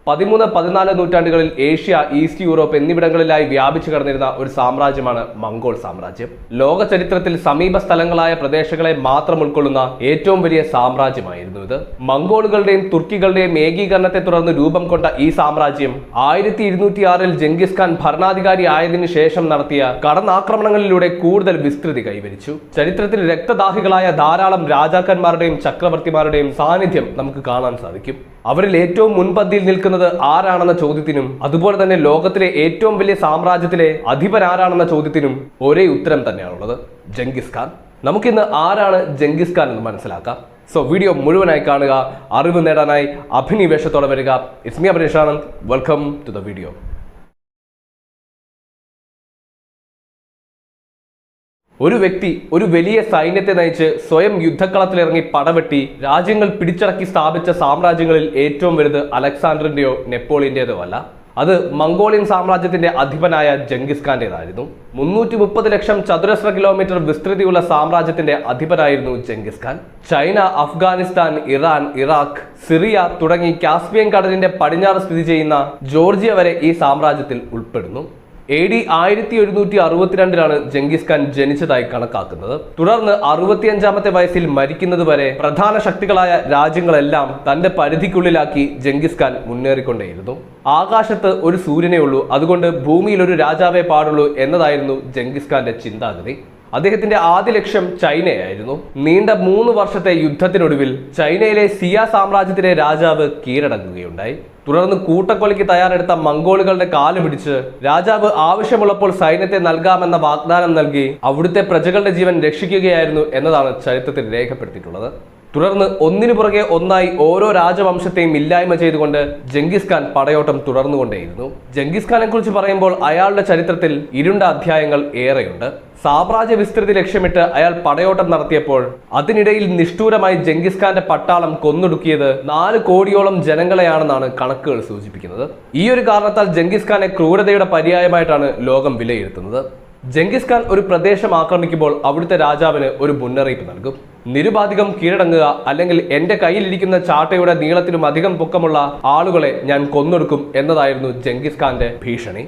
13-14 നൂറ്റാണ്ടുകളിൽ Asia, east Europe എന്നിവിടങ്ങളിലായി വ്യാപിച്ചു കിടന്നിരുന്ന ഒരു സാമ്രാജ്യമാണ് മംഗോൾ സാമ്രാജ്യം. ലോക ചരിത്രത്തിൽ സമീപ സ്ഥലങ്ങളായ പ്രദേശങ്ങളെ മാത്രം ഉൾക്കൊള്ളുന്ന ഏറ്റവും വലിയ സാമ്രാജ്യമായിരുന്നു ഇത്. മംഗോളുകളുടെയും തുർക്കികളുടെയും ഏകീകരണത്തെ തുടർന്ന് രൂപം കൊണ്ട ഈ സാമ്രാജ്യം 1206-ൽ ജംഗിസ് ഖാൻ ഭരണാധികാരി ആയതിനു ശേഷം നടത്തിയ കടന്നാക്രമണങ്ങളിലൂടെ കൂടുതൽ വിസ്തൃതി കൈവരിച്ചു. ചരിത്രത്തിൽ രക്തദാഹികളായ ധാരാളം രാജാക്കന്മാരുടെയും ചക്രവർത്തിമാരുടെയും സാന്നിധ്യം നമുക്ക് കാണാൻ സാധിക്കും. അവരിൽ ഏറ്റവും മുൻപന്തിയിൽ നിൽക്കുന്നത് ആരാണെന്ന ചോദ്യത്തിനും അതുപോലെ തന്നെ ലോകത്തിലെ ഏറ്റവും വലിയ സാമ്രാജ്യത്തിലെ അധിപൻ ആരാണെന്ന ചോദ്യത്തിനും ഒരേ ഉത്തരം തന്നെയാണുള്ളത്: ജംഗിസ് ഖാൻ. നമുക്കിന്ന് ആരാണ് ജംഗിസ് ഖാൻ എന്ന് മനസ്സിലാക്കാം. സോ വീഡിയോ മുഴുവനായി കാണുക, അറിവ് നേടാനായി അഭിനിവേശത്തോടെ വരിക. It's me Abhinesh Anand. Welcome to the video. ഒരു വ്യക്തി ഒരു വലിയ സൈന്യത്തെ നയിച്ച് സ്വയം യുദ്ധക്കളത്തിലിറങ്ങി പടവെട്ടി രാജ്യങ്ങൾ പിടിച്ചടക്കി സ്ഥാപിച്ച സാമ്രാജ്യങ്ങളിൽ ഏറ്റവും വലുത് അലക്സാണ്ടറിന്റെയോ നെപ്പോളിയന്റേതോ അല്ല. അത് മംഗോളിയൻ സാമ്രാജ്യത്തിന്റെ അധിപനായ ജംഗിസ് ഖാന്റേതായിരുന്നു. 330 ലക്ഷം ചതുരശ്ര കിലോമീറ്റർ വിസ്തൃതിയുള്ള സാമ്രാജ്യത്തിന്റെ അധിപനായിരുന്നു Genghis Khan. China, Afghanistan, Iran, Iraq, Syria തുടങ്ങി കാസ്പിയൻ കടലിന്റെ പടിഞ്ഞാറ് സ്ഥിതി ചെയ്യുന്ന ജോർജിയ വരെ ഈ സാമ്രാജ്യത്തിൽ ഉൾപ്പെടുന്നു. AD 1762-ലാണ് ജംഗിസ് ഖാൻ ജനിച്ചതായി കണക്കാക്കുന്നത്. തുടർന്ന് 65-ാമത്തെ വയസ്സിൽ മരിക്കുന്നത് വരെ പ്രധാന ശക്തികളായ രാജ്യങ്ങളെല്ലാം തന്റെ പരിധിക്കുള്ളിലാക്കി ജംഗിസ് ഖാൻ മുന്നേറിക്കൊണ്ടേയിരുന്നു. ആകാശത്ത് ഒരു സൂര്യനേ ഉള്ളൂ, അതുകൊണ്ട് ഭൂമിയിൽ ഒരു രാജാവേ പാടുള്ളൂ എന്നതായിരുന്നു ജംഗിസ് ഖാന്റെ ചിന്താഗതി. അദ്ദേഹത്തിന്റെ ആദ്യ ലക്ഷ്യം ചൈനയായിരുന്നു. നീണ്ട 3 വർഷത്തെ യുദ്ധത്തിനൊടുവിൽ ചൈനയിലെ സിയ സാമ്രാജ്യത്തിലെ രാജാവ് കീഴടങ്ങുകയുണ്ടായി. തുടർന്ന് കൂട്ടക്കൊലയ്ക്ക് തയ്യാറെടുത്ത മംഗോളുകളുടെ കാല് പിടിച്ച് രാജാവ് ആവശ്യമുള്ളപ്പോൾ സൈന്യത്തെ നൽകാമെന്ന വാഗ്ദാനം നൽകി അവിടുത്തെ പ്രജകളുടെ ജീവൻ രക്ഷിക്കുകയായിരുന്നു എന്നതാണ് ചരിത്രത്തിൽ രേഖപ്പെടുത്തിയിട്ടുള്ളത്. തുടർന്ന് ഒന്നിനു പുറകെ ഒന്നായി ഓരോ രാജവംശത്തെയും ഇല്ലായ്മ ചെയ്തുകൊണ്ട് ജംഗിസ് ഖാൻ പടയോട്ടം തുടർന്നുകൊണ്ടേയിരുന്നു. ജംഗിസ് ഖാനെ കുറിച്ച് പറയുമ്പോൾ അയാളുടെ ചരിത്രത്തിൽ ഇരുണ്ട അധ്യായങ്ങൾ ഏറെയുണ്ട്. സാമ്രാജ്യ വിസ്തൃതി ലക്ഷ്യമിട്ട് അയാൾ പടയോട്ടം നടത്തിയപ്പോൾ അതിനിടയിൽ നിഷ്ഠൂരമായി ജംഗിസ് ഖാന്റെ പട്ടാളം കൊന്നൊടുക്കിയത് 4 കോടിയോളം ജനങ്ങളെയാണെന്നാണ് കണക്കുകൾ സൂചിപ്പിക്കുന്നത്. ഈ ഒരു കാരണത്താൽ ജംഗിസ് ഖാനെ ക്രൂരതയുടെ പര്യായമായിട്ടാണ് ലോകം വിലയിരുത്തുന്നത്. ജംഗിസ് ഖാൻ ഒരു പ്രദേശം ആക്രമിക്കുമ്പോൾ അവിടുത്തെ രാജാവിന് ഒരു മുന്നറിയിപ്പ് നൽകും: നിരുപാധികം കീഴടങ്ങുക, അല്ലെങ്കിൽ എന്റെ കയ്യിലിരിക്കുന്ന ചാട്ടയുടെ നീളത്തിലും അധികം പൊക്കമുള്ള ആളുകളെ ഞാൻ കൊന്നൊടുക്കും എന്നതായിരുന്നു ജംഗിസ് ഖാന്റെ ഭീഷണി.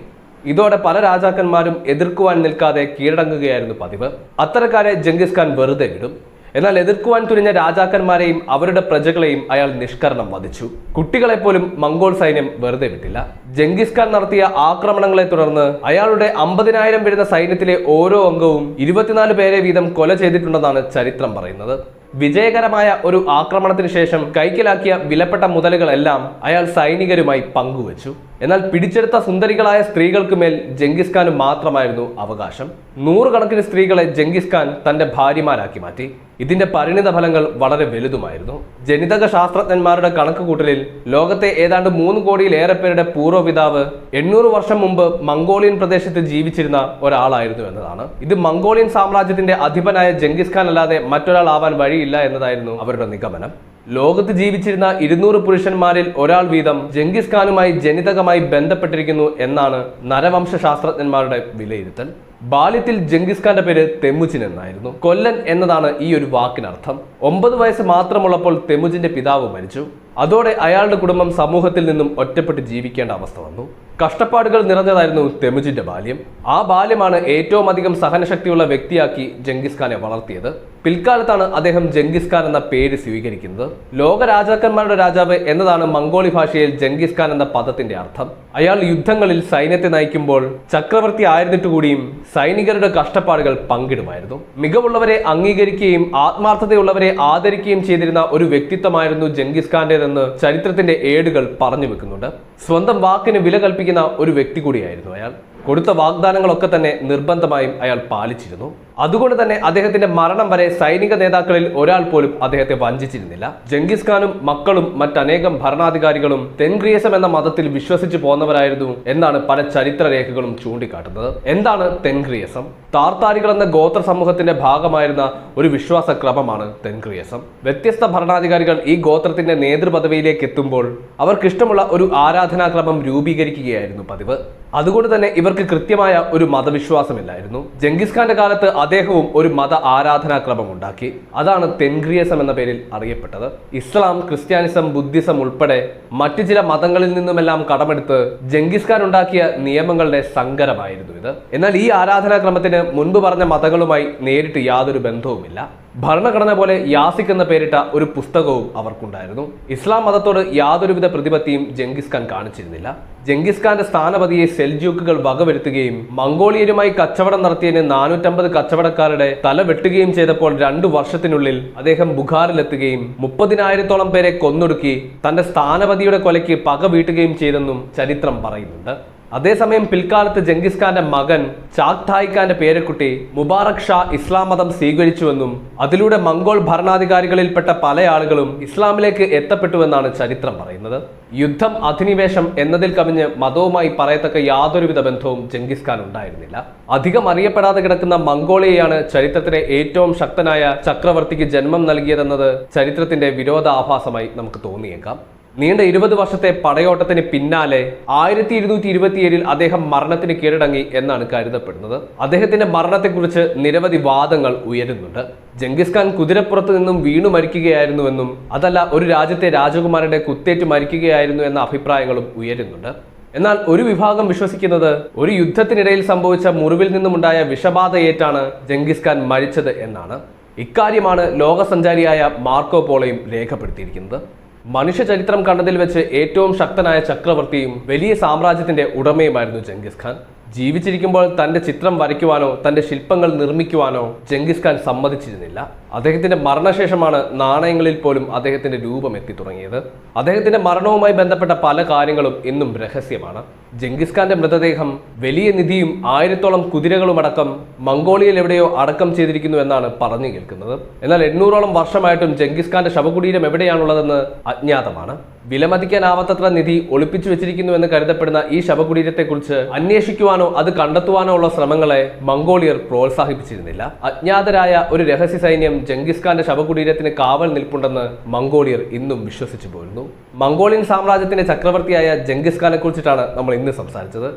ഇതോടെ പല രാജാക്കന്മാരും എതിർക്കുവാൻ നിൽക്കാതെ കീഴടങ്ങുകയായിരുന്നു പതിവ്. അത്തരക്കാരെ ജംഗിസ് ഖാൻ വെറുതെ വിടും. എന്നാൽ എതിർക്കുവാൻ തുനിഞ്ഞ രാജാക്കന്മാരെയും അവരുടെ പ്രജകളെയും അയാൾ നിഷ്കരണം വധിച്ചു. കുട്ടികളെപ്പോലും മംഗോൾ സൈന്യം വെറുതെ വിട്ടില്ല. ജംഗിസ് ഖാൻ നടത്തിയ ആക്രമണങ്ങളെ തുടർന്ന് അയാളുടെ 50,000 വരുന്ന സൈന്യത്തിലെ ഓരോ അംഗവും 24 പേരെ വീതം കൊല ചെയ്തിട്ടുണ്ടെന്നാണ് ചരിത്രം പറയുന്നത്. വിജയകരമായ ഒരു ആക്രമണത്തിന് ശേഷം കൈക്കലാക്കിയ വിലപ്പെട്ട മുതലുകളെല്ലാം അയാൾ സൈനികരുമായി പങ്കുവച്ചു. എന്നാൽ പിടിച്ചെടുത്ത സുന്ദരികളായ സ്ത്രീകൾക്ക് മേൽ ജംഗിസ് ഖാന് മാത്രമായിരുന്നു അവകാശം. 100 കണക്കിന് സ്ത്രീകളെ ജംഗിസ് ഖാൻ തന്റെ ഭാര്യമാരാക്കി മാറ്റി. ഇതിന്റെ പരിണിത ഫലങ്ങൾ വളരെ വലുതുമായിരുന്നു. ജനിതക ശാസ്ത്രജ്ഞന്മാരുടെ കണക്കുകൂട്ടലിൽ ലോകത്തെ ഏതാണ്ട് 3 കോടിയിലേറെ പേരുടെ പൂർവ്വപിതാവ് 800 വർഷം മുമ്പ് മംഗോളിയൻ പ്രദേശത്ത് ജീവിച്ചിരുന്ന ഒരാളായിരുന്നു എന്നതാണ്. ഇത് മംഗോളിയൻ സാമ്രാജ്യത്തിന്റെ അധിപനായ ജംഗിസ് ഖാൻ അല്ലാതെ മറ്റൊരാൾ ആവാൻ വഴിയില്ല എന്നതായിരുന്നു അവരുടെ നിഗമനം. ലോകത്ത് ജീവിച്ചിരുന്ന 200 പുരുഷന്മാരിൽ ഒരാൾ വീതം ജംഗിസ് ഖാനുമായി ജനിതകമായി ബന്ധപ്പെട്ടിരിക്കുന്നു എന്നാണ് നരവംശ ശാസ്ത്രജ്ഞന്മാരുടെ വിലയിരുത്തൽ. ബാല്യത്തിൽ ജംഗിസ് ഖാന്റെ പേര് തെമുജിൻ എന്നായിരുന്നു. കൊല്ലൻ എന്നതാണ് ഈ ഒരു വാക്കിനർത്ഥം. 9 വയസ്സ് മാത്രമുള്ളപ്പോൾ തെമുജിന്റെ പിതാവ് മരിച്ചു. അതോടെ അയാളുടെ കുടുംബം സമൂഹത്തിൽ നിന്നും ഒറ്റപ്പെട്ട് ജീവിക്കേണ്ട അവസ്ഥ വന്നു. കഷ്ടപ്പാടുകൾ നിറഞ്ഞതായിരുന്നു തെമുജിന്റെ ബാല്യം. ആ ബാല്യമാണ് ഏറ്റവും അധികം സഹനശക്തിയുള്ള വ്യക്തിയാക്കി ജംഗിസ് ഖാനെ വളർത്തിയത്. പിൽക്കാലത്താണ് അദ്ദേഹം ജംഗിസ് ഖാൻ എന്ന പേര് സ്വീകരിക്കുന്നത്. ലോക രാജാക്കന്മാരുടെ രാജാവ് എന്നതാണ് മംഗോളി ഭാഷയിൽ ജംഗിസ് ഖാൻ എന്ന പദത്തിന്റെ അർത്ഥം. അയാൾ യുദ്ധങ്ങളിൽ സൈന്യത്തെ നയിക്കുമ്പോൾ ചക്രവർത്തി ആയിരുന്നിട്ട് കൂടിയും സൈനികരുടെ കഷ്ടപ്പാടുകൾ പങ്കിടുമായിരുന്നു. മികവുള്ളവരെ അംഗീകരിക്കുകയും ആത്മാർത്ഥതയുള്ളവരെ ആദരിക്കുകയും ചെയ്തിരുന്ന ഒരു വ്യക്തിത്വമായിരുന്നു ജംഗിസ് ഖാന്റേതെന്ന് ചരിത്രത്തിന്റെ ഏടുകൾ പറഞ്ഞു വെക്കുന്നുണ്ട്. സ്വന്തം വാക്കിന് വില കൽപ്പിക്കുന്ന ഒരു വ്യക്തി കൂടിയായിരുന്നു അയാൾ. കൊടുത്ത വാഗ്ദാനങ്ങളൊക്കെ തന്നെ നിർബന്ധമായും അയാൾ പാലിച്ചിരുന്നു. അതുകൊണ്ട് തന്നെ അദ്ദേഹത്തിന്റെ മരണം വരെ സൈനിക നേതാക്കളിൽ ഒരാൾ പോലും അദ്ദേഹത്തെ വഞ്ചിച്ചിരുന്നില്ല. ജംഗിസ് ഖാനും മക്കളും മറ്റനേകം ഭരണാധികാരികളും തെൻഗ്രിയസം എന്ന മതത്തിൽ വിശ്വസിച്ചു പോന്നവരായിരുന്നു എന്നാണ് പല ചരിത്രരേഖകളും ചൂണ്ടിക്കാട്ടുന്നത്. എന്താണ് തെൻഗ്രിയസം? താർത്താരികൾ എന്ന ഗോത്ര സമൂഹത്തിന്റെ ഭാഗമായിരുന്ന ഒരു വിശ്വാസ ക്രമമാണ് തെൻഗ്രിയസം. വ്യത്യസ്ത ഭരണാധികാരികൾ ഈ ഗോത്രത്തിന്റെ നേതൃപദവിയിലേക്ക് എത്തുമ്പോൾ അവർക്കിഷ്ടമുള്ള ഒരു ആരാധനാക്രമം രൂപീകരിക്കുകയായിരുന്നു പതിവ്. അതുകൊണ്ട് തന്നെ ഇവർക്ക് കൃത്യമായ ഒരു മതവിശ്വാസമില്ലായിരുന്നു. ജംഗിസ് ഖാന്റെ കാലത്ത് അദ്ദേഹവും ഒരു മത ആരാധനാക്രമം ഉണ്ടാക്കി. അതാണ് തെൻഗ്രിയസം എന്ന പേരിൽ അറിയപ്പെട്ടത്. ഇസ്ലാം, ക്രിസ്ത്യാനിസം, ബുദ്ധിസം ഉൾപ്പെടെ മറ്റു ചില മതങ്ങളിൽ നിന്നുമെല്ലാം കടമെടുത്ത് ജംഗിസ് ഖാൻ ഉണ്ടാക്കിയ നിയമങ്ങളുടെ സങ്കരമായിരുന്നു ഇത്. എന്നാൽ ഈ ആരാധനാക്രമത്തിന് മുൻപ് പറഞ്ഞ മതങ്ങളുമായി നേരിട്ട് യാതൊരു ബന്ധവുമില്ല. ഭരണഘടന പോലെ യാസിക് എന്ന പേരിട്ട ഒരു പുസ്തകവും അവർക്കുണ്ടായിരുന്നു. ഇസ്ലാം മതത്തോട് യാതൊരുവിധ പ്രതിപത്തിയും ജംഗിസ് ഖാൻ കാണിച്ചിരുന്നില്ല. ജംഗിസ് ഖാന്റെ സ്ഥാനപതിയെ സെൽജൂക്കുകൾ വകവരുത്തുകയും മംഗോളിയരുമായി കച്ചവടം നടത്തിയതിന് 450 കച്ചവടക്കാരുടെ തല വെട്ടുകയും ചെയ്തപ്പോൾ 2 വർഷത്തിനുള്ളിൽ അദ്ദേഹം ബുഖാറിലെത്തുകയും 30,000-ഓളം പേരെ കൊന്നൊടുക്കി തന്റെ സ്ഥാനപതിയുടെ കൊലയ്ക്ക് പക വീട്ടുകയും ചെയ്തെന്നും ചരിത്രം പറയുന്നുണ്ട്. അതേസമയം പിൽക്കാലത്ത് ജംഗിസ് ഖാന്റെ മകൻ ചാഗ്തായ് ഖാന്റെ പേരക്കുട്ടി മുബാറക് ഷാ ഇസ്ലാം മതം സ്വീകരിച്ചുവെന്നും അതിലൂടെ മംഗോൾ ഭരണാധികാരികളിൽപ്പെട്ട പല ആളുകളും ഇസ്ലാമിലേക്ക് എത്തപ്പെട്ടുവെന്നാണ് ചരിത്രം പറയുന്നത്. യുദ്ധം, അധിനിവേശം എന്നതിൽ കവിഞ്ഞ് മതവുമായി പറയത്തക്ക യാതൊരുവിധ ബന്ധവും ജംഗിസ് ഖാൻ ഉണ്ടായിരുന്നില്ല. അധികം അറിയപ്പെടാതെ കിടക്കുന്ന മംഗോളിയയാണ് ചരിത്രത്തിലെ ഏറ്റവും ശക്തനായ ചക്രവർത്തിക്ക് ജന്മം നൽകിയതെന്നത് ചരിത്രത്തിന്റെ വിരോധാഭാസമായി നമുക്ക് തോന്നിയേക്കാം. നീണ്ട 20 വർഷത്തെ പടയോട്ടത്തിന് പിന്നാലെ 1227 അദ്ദേഹം മരണത്തിന് കീഴടങ്ങി എന്നാണ് കരുതപ്പെടുന്നത്. അദ്ദേഹത്തിന്റെ മരണത്തെക്കുറിച്ച് നിരവധി വാദങ്ങൾ ഉയരുന്നുണ്ട്. ജംഗിസ് ഖാൻ കുതിരപ്പുറത്ത് നിന്നും വീണു മരിക്കുകയായിരുന്നുവെന്നും അതല്ല ഒരു രാജ്യത്തെ രാജകുമാരന്റെ കുത്തേറ്റ് മരിക്കുകയായിരുന്നു എന്ന അഭിപ്രായങ്ങളും ഉയരുന്നുണ്ട്. എന്നാൽ ഒരു വിഭാഗം വിശ്വസിക്കുന്നത് ഒരു യുദ്ധത്തിനിടയിൽ സംഭവിച്ച മുറിവിൽ നിന്നുമുണ്ടായ വിഷബാധയേറ്റാണ് ജംഗിസ് ഖാൻ മരിച്ചത് എന്നാണ്. ഇക്കാര്യമാണ് ലോകസഞ്ചാരിയായ മാർക്കോ പോളോയും രേഖപ്പെടുത്തിയിരിക്കുന്നത്. മനുഷ്യ ചരിത്രം കണ്ടതിൽ വെച്ച് ഏറ്റവും ശക്തനായ ചക്രവർത്തിയും വലിയ സാമ്രാജ്യത്തിന്റെ ഉടമയുമായിരുന്നു ജംഗിസ് ഖാൻ. ജീവിച്ചിരിക്കുമ്പോൾ തന്റെ ചിത്രം വരയ്ക്കുവാനോ തന്റെ ശില്പങ്ങൾ നിർമ്മിക്കുവാനോ ജംഗിസ് ഖാൻ സമ്മതിച്ചിരുന്നില്ല. അദ്ദേഹത്തിന്റെ മരണശേഷമാണ് നാണയങ്ങളിൽ പോലും അദ്ദേഹത്തിന്റെ രൂപം എത്തി തുടങ്ങിയത്. അദ്ദേഹത്തിന്റെ മരണവുമായി ബന്ധപ്പെട്ട പല കാര്യങ്ങളും ഇന്നും രഹസ്യമാണ്. ജംഗിസ് ഖാന്റെ മൃതദേഹം വലിയ നിധിയും 1000-ഓളം കുതിരകളുമടക്കം മംഗോളിയയിൽ എവിടെയോ അടക്കം ചെയ്തിരിക്കുന്നു എന്നാണ് പറഞ്ഞു കേൾക്കുന്നത്. എന്നാൽ 800-ഓളം വർഷമായിട്ടും ജംഗിസ് ഖാന്റെ ശവകുടീരം എവിടെയാണുള്ളതെന്ന് അജ്ഞാതമാണ്. വിലമതിക്കാനാവാത്തത്ര നിധി ഒളിപ്പിച്ചു വെച്ചിരിക്കുന്നു എന്ന് കരുതപ്പെടുന്ന ഈ ശവകുടീരത്തെക്കുറിച്ച് അന്വേഷിക്കുവാനോ അത് കണ്ടെത്തുവാനോ ഉള്ള ശ്രമങ്ങളെ മംഗോളിയർ പ്രോത്സാഹിപ്പിച്ചിരുന്നില്ല. അജ്ഞാതരായ ഒരു രഹസ്യ സൈന്യം ജംഗിസ് ഖാന്റെ ശവകുടീരത്തിന് കാവൽ നിൽപ്പുണ്ടെന്ന് മംഗോളിയർ ഇന്നും വിശ്വസിച്ചു പോരുന്നു. മംഗോളിയൻ സാമ്രാജ്യത്തിന്റെ ചക്രവർത്തിയായ ജംഗിസ് ഖാനെ കുറിച്ചിട്ടാണ് നമ്മൾ ഇന്ന് സംസാരിച്ചത്.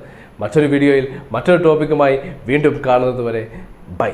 മറ്റൊരു വീഡിയോയിൽ മറ്റൊരു ടോപ്പിക്കുമായി വീണ്ടും കാണുന്നത് വരെ ബൈ.